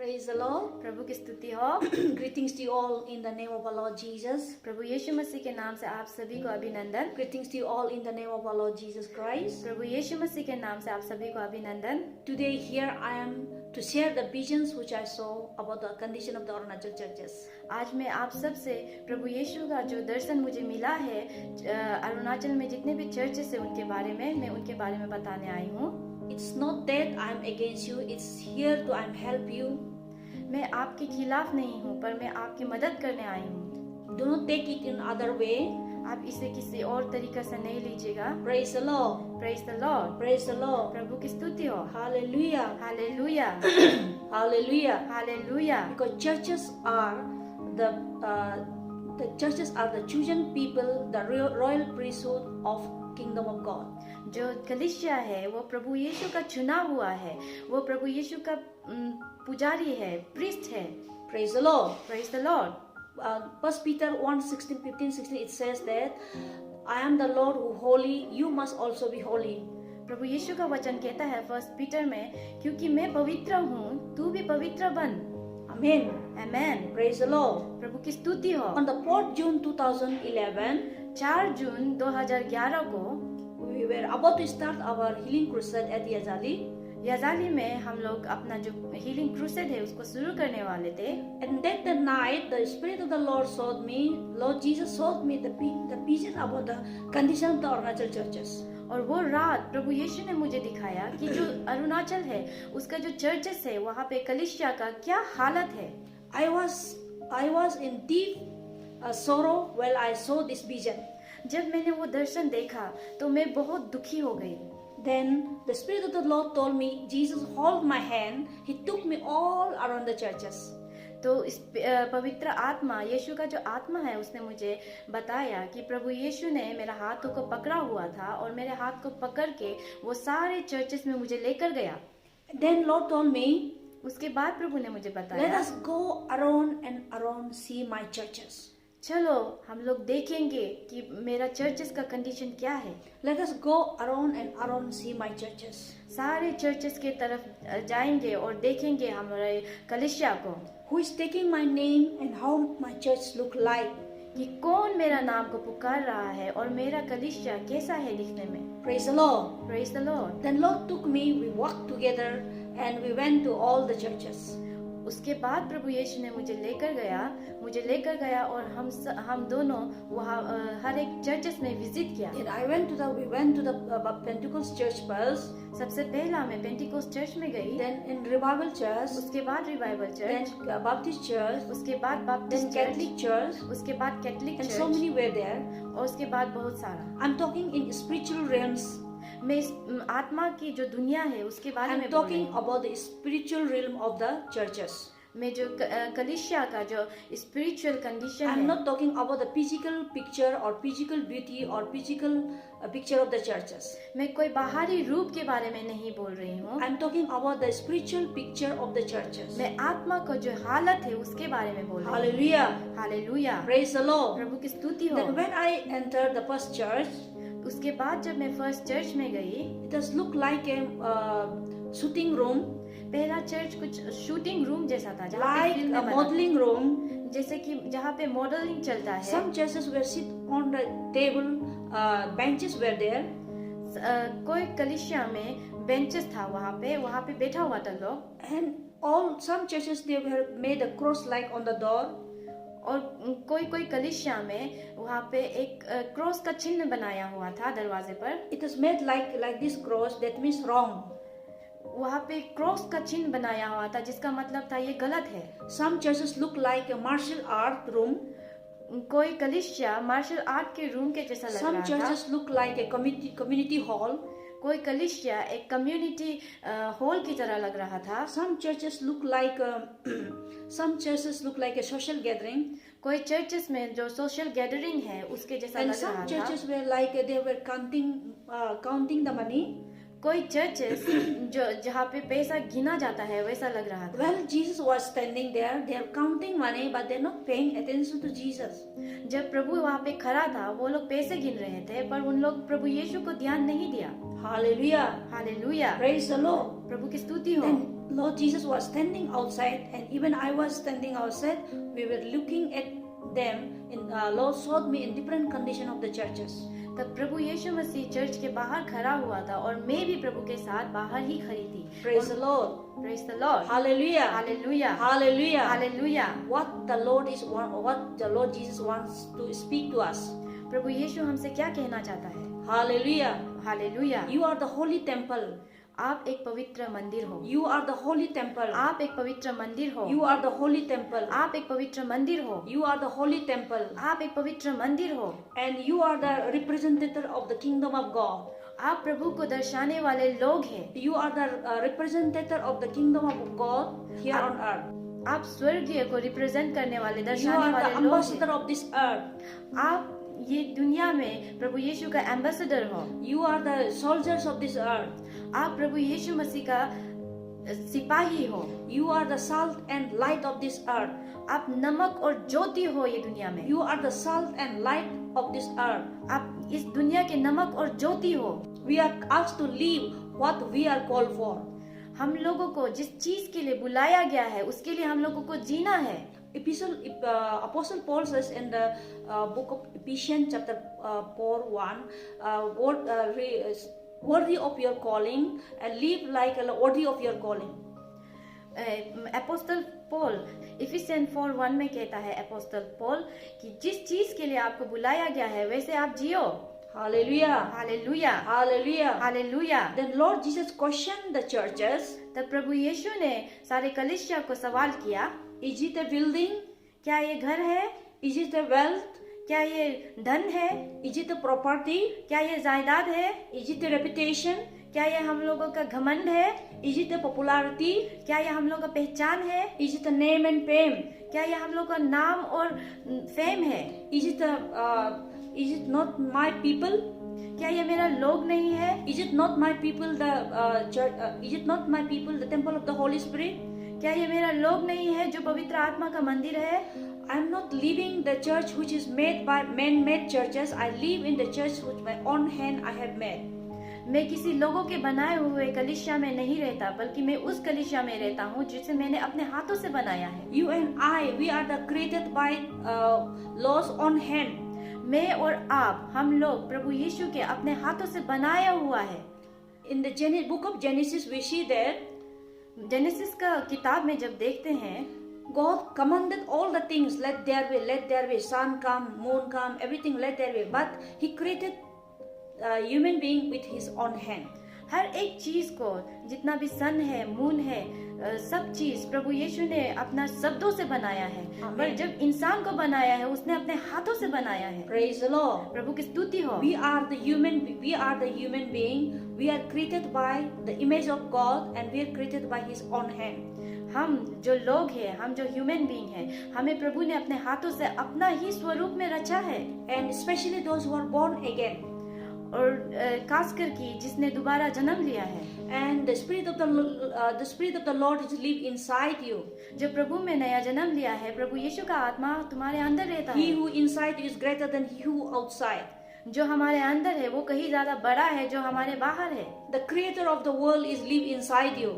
Praise the Lord. प्रभु की स्तुति हो। Greetings to you all in the name of our Lord Jesus. प्रभु यीशु मसीह के नाम से आप सभी को अभिनंदन। Greetings to you all in the name of our Lord Jesus Christ. प्रभु यीशु मसीह के नाम से आप सभी को अभिनंदन। Today here I am to share the visions which I saw about the condition of the Arunachal churches. आज मैं आप सब से प्रभु यीशु का जो दर्शन मुझे मिला है अरुणाचल में जितने भी चर्चेस है उनके बारे में मैं उनके बारे में बताने आई हूँ। It's not that I am against you. It's here to I am help you. मैं आपके खिलाफ नहीं हूँ पर मैं आपकी मदद करने आई हूँ। Do not take it in other way. आप इसे किसी और तरीके से नहीं लीजिएगा। Praise the Lord. Praise the Lord. Praise the Lord. प्रभु की स्तुति हो। Hallelujah. Hallelujah. Hallelujah. Hallelujah. Because churches are the churches are the chosen people, the royal priesthood of kingdom of God. जो कलीसिया है वो प्रभु यीशु का चुना हुआ है, वो प्रभु यीशु का पुजारी है, प्रीस्ट है। Praise the Lord. Praise the Lord. First Peter 1:15-16 it says that I am the Lord who holy, you must also be holy. प्रभु यीशु का वचन कहता है फर्स्ट पीटर में, क्योंकि मैं पवित्र हूँ, तू भी पवित्र बन। Amen. Amen. Praise the Lord. प्रभु की स्तुति हो। On the 4th June 2011, 4 जून 2011 को we were about to start our healing crusade at Yazali. Yazali में हम लोग अपना जो हीलिंग क्रूसेड है उसको शुरू करने वाले थे। And that the night, the Spirit of the Lord showed me, Lord Jesus showed me the vision about the condition of the Arunachal churches. और वो रात प्रभु यीशु ने मुझे दिखाया कि जो अरुणाचल है उसका जो चर्चेस है वहाँ पे कलीसिया का क्या हालत है। I was in deep sorrow while I saw this vision. जब मैंने वो दर्शन देखा तो मैं बहुत दुखी हो गई। Then the Spirit of the Lord told me, Jesus hold my hand. He took me all around the churches. तो इस पवित्र आत्मा यीशु का जो आत्मा है उसने मुझे बताया कि प्रभु यीशु ने मेरा हाथों को पकड़ा हुआ था और मेरे हाथ को पकड़ के वो सारे चर्चेस में मुझे लेकर गया। Then Lord told me, उसके बाद प्रभु ने मुझे let बताया, us go around and around see my churches. चलो हम लोग देखेंगे कि मेरा चर्चेस का कंडीशन क्या है। Let us go around and around see my churches. सारे चर्चेस के तरफ जाएंगे और देखेंगे हमारे कलीसिया को, Who is taking my name and how my church look like. कि कौन मेरा नाम को पुकार रहा है और मेरा कलीसिया कैसा है दिखने में। Praise the Lord. Praise the Lord. Then Lord took me, we walked together and we went to all the churches. उसके बाद प्रभु यीशु ने मुझे लेकर गया और हम दोनों वहाँ हर एक चर्चेस में विजिट किया। Then we went to the Pentecost church first. सबसे पहला मैं पेंटिकोस्ट चर्च में गई, Then in revival church. उसके बाद revival church, Then Baptist church. उसके बाद Baptist Then church, Catholic church. उसके बाद Catholic And so church many were there. और उसके बाद बहुत सारा। I'm talking in spiritual realms. मैं इस आत्मा की जो दुनिया है उसके बारे I'm में बोल रही talking हूँ। about the spiritual realm of the churches. मैं जो कलीसिया का जो स्पिरिचुअल कंडीशन I'm है, not talking about the physical picture or physical beauty or physical picture of the churches. मैं कोई बाहरी रूप के बारे में नहीं बोल रही हूँ। I'm talking about the spiritual picture of the churches. मैं आत्मा को जो हालत है उसके बारे में बोल रही हूँ। Hallelujah. Hallelujah. Praise the Lord. प्रभु की स्तुति हो। Then when I entered the first church, उसके बाद जब मैं फर्स्ट चर्च में गई, it has looked like a shooting room, पहला चर्च कुछ शूटिंग रूम जैसा था, जहाँ पे like फिल्में a बनाते modeling room. हैं। जैसे कि जहाँ पे मॉडलिंग चलता है। Some churches were sit on the table, benches were there. कोई कलीसिया में बेंचेस था, वहाँ पे बैठा हुआ था लोग। And some churches they were made a cross like on the door. और कोई कलीसिया में वहाँ पे एक क्रॉस का चिन्ह बनाया हुआ था दरवाजे पर। It is made like this cross, that means wrong. वहाँ पे क्रॉस का चिन्ह बनाया हुआ था जिसका मतलब था ये गलत है। Some churches look like a martial art room. कोई कलीसिया मार्शल आर्ट के रूम के जैसा लग Some रहा था। churches look like a community hall. कोई कलीसिया एक कम्युनिटी हॉल की तरह लग रहा था। Some churches look like a social gathering. कोई चर्चेस में जो सोशल गैदरिंग है उसके जैसा And लग some रहा था। churches were like they were counting the money. कोई चर्चेस जो जहाँ पे पैसा गिना जाता है वैसा लग रहा था। Well, Jesus was standing there. They are counting money, but they're not paying attention to Jesus. जब प्रभु वहाँ पे खड़ा था वो लोग पैसे गिन रहे थे पर उन लोग प्रभु यीशु को ध्यान नहीं दिया। Hallelujah. Hallelujah, Praise the Lord. प्रभु की स्तुति हो। Then Lord Jesus was standing outside, and even I was standing outside. We were looking at them. Lord showed me in different condition of the churches. तब प्रभु यीशु मसीह church के बाहर खड़ा हुआ था और मैं भी प्रभु के साथ बाहर ही खड़ी थी। Praise the Lord. Praise the Lord, Hallelujah. Hallelujah, Hallelujah. Hallelujah. What the Lord Jesus wants to speak to us. प्रभु यीशु हमसे क्या कहना चाहता है? Hallelujah. Hallelujah. You are the holy temple. आप एक पवित्र मंदिर हो। You are the holy temple. आप एक पवित्र मंदिर हो। You are the holy temple. आप एक पवित्र मंदिर हो। You are the holy temple. आप एक पवित्र मंदिर हो। And you are the representative of the kingdom of God. आप प्रभु को दर्शाने वाले लोग हैं। You are the representative of the kingdom of God here on earth. आप स्वर्गीय को रिप्रेजेंट करने वाले, You दर्शाने are वाले the लोग ambassador हैं। of this earth. आप ये दुनिया में प्रभु यीशु का एम्बेसडर हो। You are the soldiers of this earth. आप प्रभु यीशु मसीह का सिपाही हो। You are the salt and light of this earth. आप नमक और ज्योति हो ये दुनिया में। You are the salt and light of this earth. आप इस दुनिया के नमक और ज्योति हो। We are asked to live what we are called for. हम लोगों को जिस चीज के लिए बुलाया गया है उसके लिए हम लोगों को जीना है। Apostle Paul says in the book of Ephesians chapter 4:1, worthy of your calling and live like a worthy of your calling. Apostle Paul Ephesian 4:1 में कहता है अपोस्टल पॉल कि जिस चीज के लिए आपको बुलाया गया है वैसे आप जियो। Hallelujah. Hallelujah, Hallelujah. Hallelujah. Then Lord Jesus questioned the churches. तब प्रभु यीशु ने सारे कलीसिया को सवाल किया, Is it a building? क्या ये घर है? Is it a wealth? क्या ये धन है? Is it a property? क्या ये जायदाद है? Is it a reputation? क्या ये हम लोगों का घमंड है? Is it a popularity? क्या ये हम लोगों का पहचान है? Is it a name and fame? क्या ये हम लोगों का नाम और फेम है? Is it not my people? क्या ये मेरा लोग नहीं है? Is it not my people the church? Is it not my people the temple of the Holy Spirit? क्या ये मेरा लोग नहीं है जो पवित्र आत्मा का मंदिर है? I am not living the church which is made by man-made churches. I live in the church which my own hand I have made. मैं किसी लोगों के बनाए हुए कलीसिया में नहीं रहता, बल्कि मैं उस कलीसिया में रहता हूँ जिसे मैंने अपने हाथों से बनाया है। You and I, we are the created by Lord's own hand. मैं और आप, हम लोग प्रभु यीशु के अपने हाथों से बनाया हुआ है। In the book of Genesis, we see that genesis का किताब में जब देखते हैं, God commanded all the things, let there be, sun come, moon come, everything let there be. But He created a human being with His own hand. हर एक चीज को, जितना भी सन है, मून है, सब चीज प्रभु यीशु ने अपना शब्दों से बनाया है। पर जब इंसान को बनाया है उसने अपने हाथों से बनाया है। Praise the Lord. प्रभु की स्तुति हो। We are the human being. We are created by the image of God and we are created by His own hand. हम जो लोग हैं, हम जो ह्यूमन बीइंग हैं, हमें प्रभु ने अपने हाथों से अपना ही स्वरूप में रचा है। And especially those who are born again. और खासकर की जिसने दोबारा जन्म लिया है। And the spirit of the Lord is live inside you. जो प्रभु में नया जन्म लिया है, प्रभु यीशु का आत्मा तुम्हारे अंदर रहता He है। who inside you is greater than he who outside. जो हमारे अंदर है वो कहीं ज्यादा बड़ा है जो हमारे बाहर है। The creator of the world is live inside you.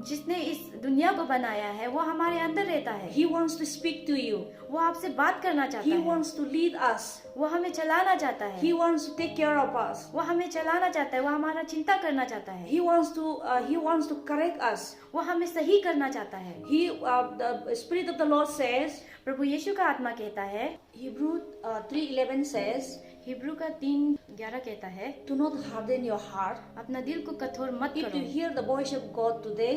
जिसने इस दुनिया को बनाया है वो हमारे अंदर रहता है। He wants to speak to you. वो आपसे बात करना चाहता He है। wants to lead us. वो हमें चलाना चाहता है। He wants to take care of us. वो हमें चलाना चाहता है। वो हमारा चिंता करना चाहता है। He wants to correct us. वो हमें सही करना चाहता है। The spirit of the Lord says, प्रभु यीशु का आत्मा कहता है, Hebrew 3:11 says, हिब्रू का 3:11 कहता है, do not harden your heart. अपना दिल को कठोर मत If you करो। hear the voice of God today,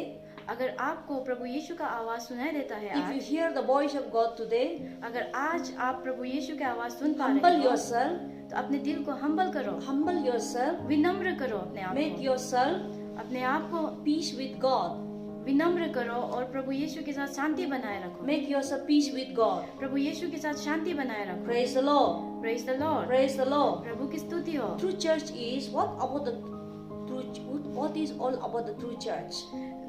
अगर आपको प्रभु यीशु का आवाज सुनाई देता है if you आज, hear the voice of God today, अगर आज आप प्रभु यीशु की आवाज सुन पा humble रहे हो yourself, तो अपने दिल को हम्बल करो, humble yourself, विनम्र करो अपने आप make को, yourself अपने आप को peace with God. विनम्र करो और प्रभु यीशु के साथ शांति बनाए रखो। Make yourself peace with God. प्रभु यीशु के साथ शांति बनाए रखो। Praise the Lord. Praise the Lord. Praise the Lord. प्रभु की स्तुति हो। True church is what is all about the true church?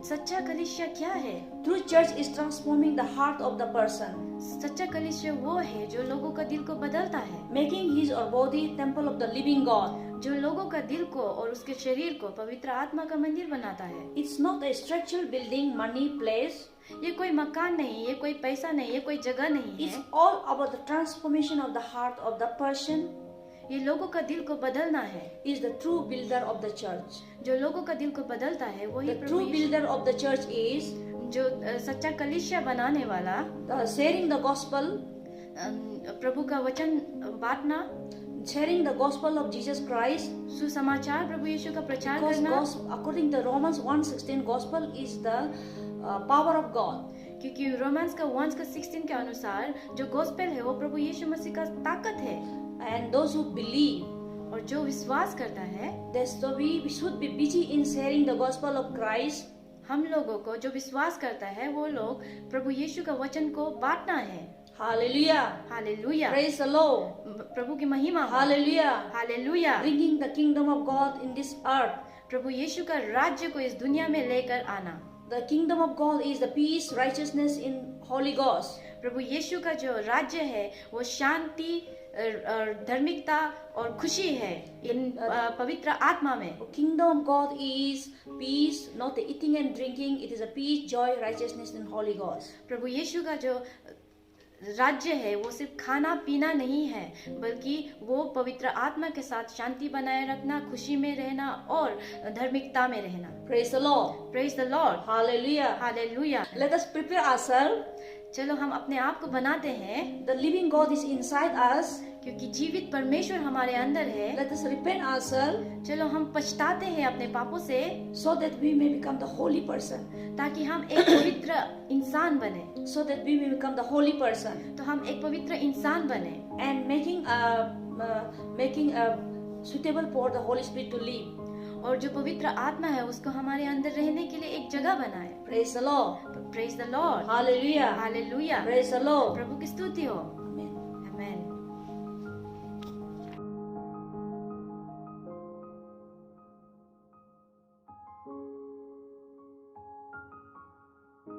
सच्चा कलीसिया क्या है? True church is transforming the heart of the person. सच्चा कलीसिया वो है जो लोगों का दिल को बदलता है, making his or body temple of the living God. जो लोगों का दिल को और उसके शरीर को पवित्र आत्मा का मंदिर बनाता है। It's not a structural building, money, place. ये कोई मकान नहीं, ये कोई पैसा नहीं, ये कोई जगह नहीं It's है। all about the transformation of the heart of the person. ये लोगों का दिल को बदलना है। Is the true builder of the church. जो लोगों का दिल को बदलता है वही The Prabhu true Yeshu. builder of the church is जो सच्चा कलीसिया बनाने वाला, sharing the gospel, प्रभु का वचन बांटना, sharing the gospel of Jesus Christ. सुसमाचार प्रभु यीशु का प्रचार Because करना, according to Romans 1:16, gospel is the power of God. क्योंकि रोमन्स का 1:16 के अनुसार जो गॉस्पेल है वो प्रभु यीशु मसीह का ताकत है। And those who believe, और जो विश्वास करता है, we should be busy in sharing the gospel of Christ. हम लोगों को जो विश्वास करता है वो लोग प्रभु यीशु का वचन को बांटना है। Hallelujah. Hallelujah, Praise the Lord. प्रभु की महिमा हो। Hallelujah. Hallelujah, Bringing the kingdom of God in this earth. प्रभु यीशु का राज्य को इस दुनिया में लेकर आना। The kingdom of God is the peace, righteousness in Holy Ghost. प्रभु यीशु का जो राज्य है वो शांति, धार्मिकता और खुशी है इन पवित्र आत्मा में। Kingdom of God is peace, not the eating and drinking. It is a peace, joy, righteousness in Holy Ghost. प्रभु यीशु का जो राज्य है वो सिर्फ खाना पीना नहीं है, बल्कि वो पवित्र आत्मा के साथ शांति बनाए रखना, खुशी में रहना और धार्मिकता में रहना। Praise the Lord. Praise the Lord, Hallelujah. Hallelujah. Let us prepare ourselves. चलो हम अपने आप को बनाते हैं, The living God is inside us. क्योंकि जीवित परमेश्वर हमारे अंदर है। Let us repent ourselves चलो हम पछताते हैं अपने पापों से, so that we may become the holy person. ताकि हम एक पवित्र इंसान बने। So that we may become the holy person. तो हम एक पवित्र इंसान बने And making a suitable for the Holy Spirit to live. और जो पवित्र आत्मा है उसको हमारे अंदर रहने के लिए एक जगह बनाए। Praise the Lord. Praise the Lord, Hallelujah. Hallelujah, Praise the Lord. प्रभु की स्तुति हो।